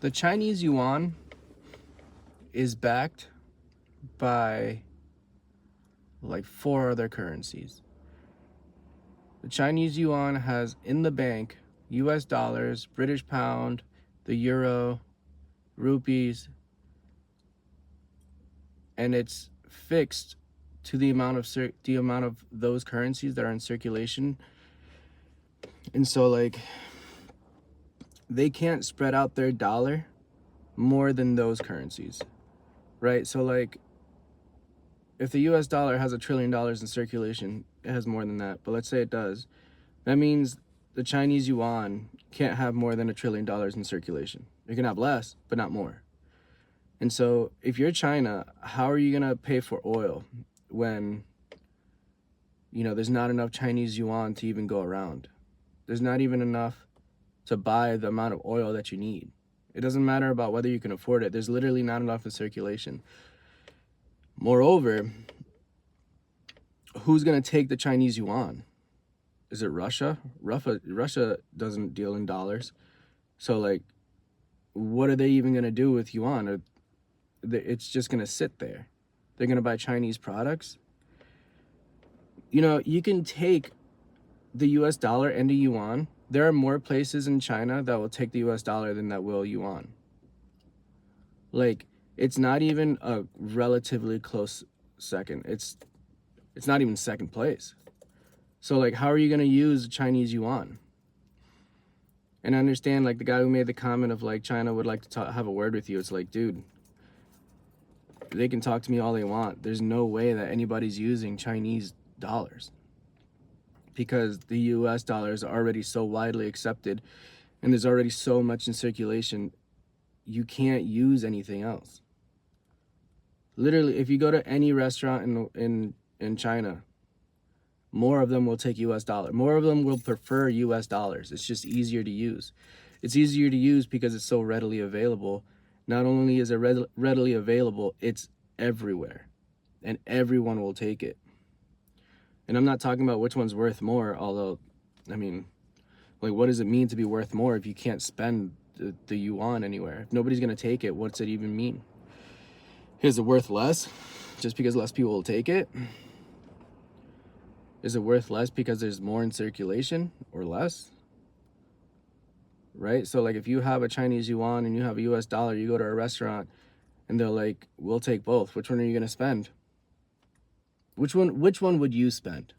The Chinese yuan is backed by like 4 other currencies. The Chinese yuan has in the bank US dollars, British pound, the euro, rupees, and it's fixed to the amount of those currencies that are in circulation. And so like they can't spread out their dollar more than those currencies, right? So like if the US dollar has $1 trillion in circulation, it has more than that, but let's say it does. That means the Chinese yuan can't have more than $1 trillion in circulation. It can have less, but not more. And so if you're China, how are you going to pay for oil when, there's not enough Chinese yuan to even go around? There's not even enough to buy the amount of oil that you need. It doesn't matter about whether you can afford it. There's literally not enough in circulation. Moreover, who's going to take the Chinese yuan? Is it Russia? Russia doesn't deal in dollars. So like, what are they even going to do with yuan? It's just going to sit there. They're going to buy Chinese products. You can take the US dollar and the yuan. There are more places in China that will take the US dollar than that will yuan. Like, it's not even a relatively close second. It's not even second place. So like, how are you going to use Chinese yuan? And I understand like the guy who made the comment of like China would like to have a word with you. It's like, dude, they can talk to me all they want. There's no way that anybody's using Chinese dollars because the US dollar is already so widely accepted and there's already so much in circulation. You can't use anything else. Literally, if you go to any restaurant in China, more of them will take US dollar. More of them will prefer US dollars. It's just easier to use. It's easier to use because it's so readily available. Not only is it readily available, it's everywhere. And everyone will take it. And I'm not talking about which one's worth more, although, I mean, like, what does it mean to be worth more if you can't spend the yuan anywhere? If nobody's going to take it, what's it even mean? Is it worth less just because less people will take it? Is it worth less because there's more in circulation or less? Right? So like if you have a Chinese yuan and you have a US dollar, you go to a restaurant and they're like, we'll take both. Which one are you going to spend? Which one would you spend?